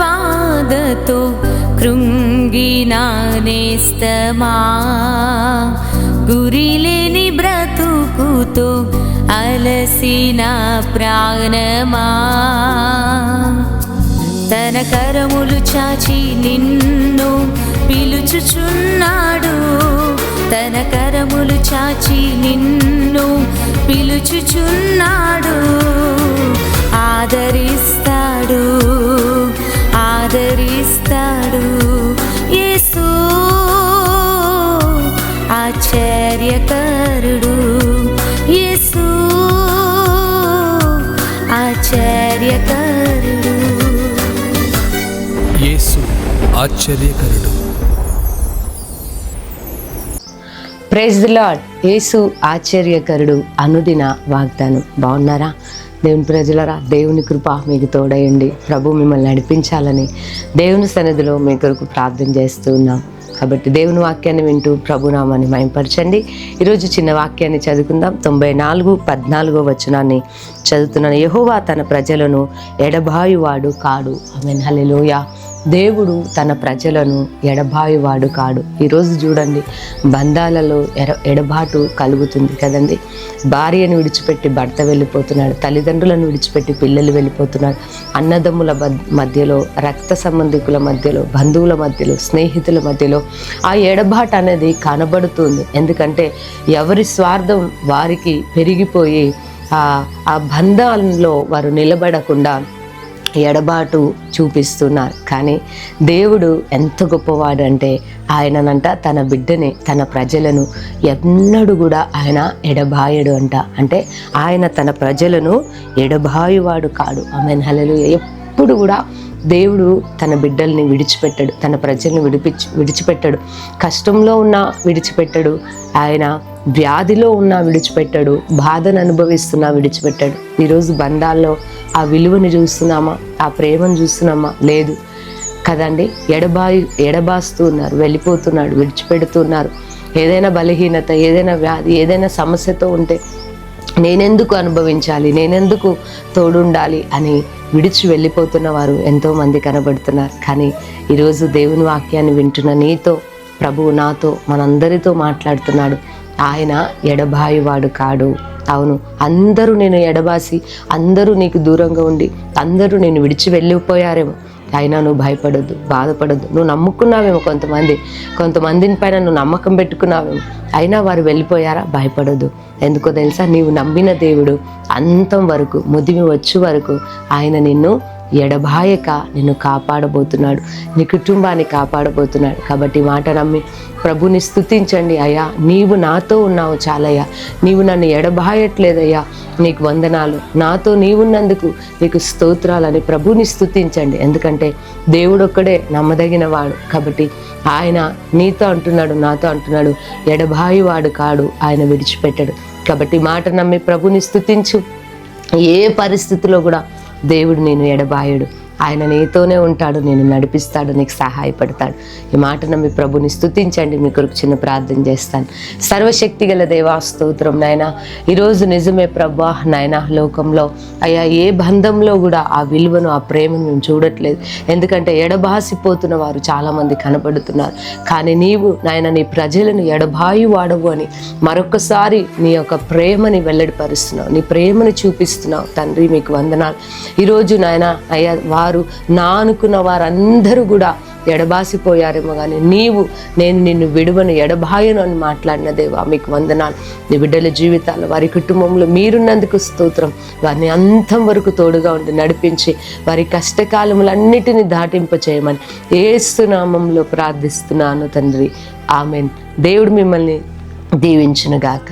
బాధతో కృంగిన నేస్తమా, గురిలేని బ్రతుకుతో అలసిన ప్రాణమా, తన కరములు చాచి నిన్ను పిలుచుచున్నాడు, తన కరములు చాచి నిన్ను పిలుచుచున్నాడు. ఆదరిస్తాడు, ఆదరిస్తాడు యేసు ఆశ్చర్యకరుడు, యేసు ఆశ్చర్యకరుడు, యేసు ఆశ్చర్యకరుడు. Praise the lord. యేసు ఆశ్చర్యకరుడు అనుదిన వాగ్దానం. బాగున్నారా దేవుని ప్రజలరా? దేవుని కృప మీకు తోడయండి. ప్రభు మిమ్మల్ని నడిపించాలని దేవుని సన్నిధిలో మీ కొరకు ప్రార్థన చేస్తూ ఉన్నాం. కాబట్టి దేవుని వాక్యాన్ని వింటూ ప్రభునామాన్ని మహింపరచండి. ఈరోజు చిన్న వాక్యాన్ని చదువుకుందాం. 94:14 వచనాన్ని చదువుతున్నాను. యెహోవా తన ప్రజలను ఎడబాయువాడు కాడు. ఆమేన్, హల్లెలూయా. దేవుడు తన ప్రజలను ఎడబాయువాడు కాడు. ఈరోజు చూడండి, బంధాలలో ఎడబాటు కలుగుతుంది కదండి. భార్యను విడిచిపెట్టి భర్త వెళ్ళిపోతున్నాడు, తల్లిదండ్రులను విడిచిపెట్టి పిల్లలు వెళ్ళిపోతున్నాడు, అన్నదమ్ముల మధ్యలో, రక్త సంబంధికుల మధ్యలో, బంధువుల మధ్యలో, స్నేహితుల మధ్యలో ఆ ఎడబాటు అనేది కనబడుతుంది. ఎందుకంటే ఎవరి స్వార్థం వారికి పెరిగిపోయి ఆ బంధాలలో వారు నిలబడకుండా ఎడబాటు చూపిస్తున్నారు. కానీ దేవుడు ఎంత గొప్పవాడు అంటే ఆయననంట తన బిడ్డని, తన ప్రజలను ఎన్నడూ కూడా ఆయన ఎడబాయడు అంట. అంటే ఆయన తన ప్రజలను ఎడబాయువాడు కాడు. ఆమేన్, హల్లెలూయా. ఎప్పుడు కూడా దేవుడు తన బిడ్డల్ని విడిచిపెట్టడు, తన ప్రజల్ని విడిచిపెట్టడు. కష్టంలో ఉన్నా విడిచిపెట్టడు, ఆయన వ్యాధిలో ఉన్నా విడిచిపెట్టాడు, బాధను అనుభవిస్తున్నా విడిచిపెట్టాడు. ఈరోజు బంధాల్లో ఆ విలువని చూస్తున్నామా? ఆ ప్రేమను చూస్తున్నామా? లేదు కదండి. ఎడబాస్తూ ఉన్నారు, వెళ్ళిపోతున్నాడు, విడిచిపెడుతున్నారు. ఏదైనా బలహీనత, ఏదైనా వ్యాధి, ఏదైనా సమస్యతో ఉంటే నేనెందుకు అనుభవించాలి, నేనెందుకు తోడుండాలి అని విడిచి వెళ్ళిపోతున్న వారు ఎంతోమంది కనబడుతున్నారు. కానీ ఈరోజు దేవుని వాక్యాన్ని వింటున్న నీతో ప్రభువు నాతో మనందరితో మాట్లాడుతున్నాడు. ఆయన ఎడబాయువాడు కాడు. అవును, అందరూ నేను ఎడబాసి, అందరూ నీకు దూరంగా ఉండి, అందరూ నేను విడిచి వెళ్ళిపోయారేమో, అయినా నువ్వు భయపడొద్దు, బాధపడొద్దు. నువ్వు నమ్ముకున్నావేమో, కొంతమందిని పైన నువ్వు నమ్మకం పెట్టుకున్నావేమో, అయినా వారు వెళ్ళిపోయారా? భయపడొద్దు. ఎందుకో తెలుసా? నీవు నమ్మిన దేవుడు అంతం వరకు, ముదిమి వచ్చే వరకు ఆయన నిన్ను ఎడబాయక నిన్ను కాపాడబోతున్నాడు, నీ కుటుంబాన్ని కాపాడబోతున్నాడు. కాబట్టి మాట నమ్మి ప్రభుని స్తుతించండి. అయ్యా, నీవు నాతో ఉన్నావు చాలయ్యా, నీవు నన్ను ఎడబాయట్లేదయ్యా, నీకు వందనాలు, నాతో నీవున్నందుకు నీకు స్తోత్రాలని ప్రభుని స్తుతించండి. ఎందుకంటే దేవుడు ఒక్కడే నమ్మదగిన వాడు. కాబట్టి ఆయన నీతో అంటున్నాడు, నాతో అంటున్నాడు, ఎడబాయువాడు కాడు, ఆయన విడిచిపెట్టడు. కాబట్టి మాట నమ్మి ప్రభుని స్తుతించు. ఏ పరిస్థితిలో కూడా దేవుడు నేను ఎడబాయడు, ఆయన నీతోనే ఉంటాడు, నేను నడిపిస్తాడు, నీకు సహాయపడతాడు. ఈ మాట నమ్మి ప్రభుని స్తుతించండి. మీ కొరకు చిన్న ప్రార్థన చేస్తాను. సర్వశక్తి గల దేవా, స్తోత్రం నాయనా. ఈరోజు నిజమే ప్రభా నాయనా, లోకంలో అయ్యా ఏ బంధంలో కూడా ఆ విలువను, ఆ ప్రేమను మేము చూడట్లేదు. ఎందుకంటే ఎడబాసిపోతున్న వారు చాలామంది కనపడుతున్నారు. కానీ నీవు నాయన నీ ప్రజలను ఎడబాయి వాడవు అని మరొకసారి నీ యొక్క ప్రేమని వెల్లడిపరుస్తున్నావు, నీ ప్రేమను చూపిస్తున్నావు తండ్రి. మీకు వందనాలు. ఈరోజు నాయన అయ్యా, వారు నా అనుకున్న వారందరూ కూడా ఎడబాసిపోయారేమో, కానీ నేను నిన్ను విడువను, ఎడబాయను అని మాట్లాడిన దేవా, మీకు వందనాలు. నీ బిడ్డల జీవితాలు, వారి కుటుంబంలో మీరున్నందుకు స్తోత్రం. వారిని అంతం వరకు తోడుగా ఉండి నడిపించి వారి కష్టకాలములన్నిటినీ దాటింప చేయమని యేసు నామములో ప్రార్థిస్తున్నాను తండ్రి. ఆమెన్. దేవుడు మిమ్మల్ని దీవించును గాక.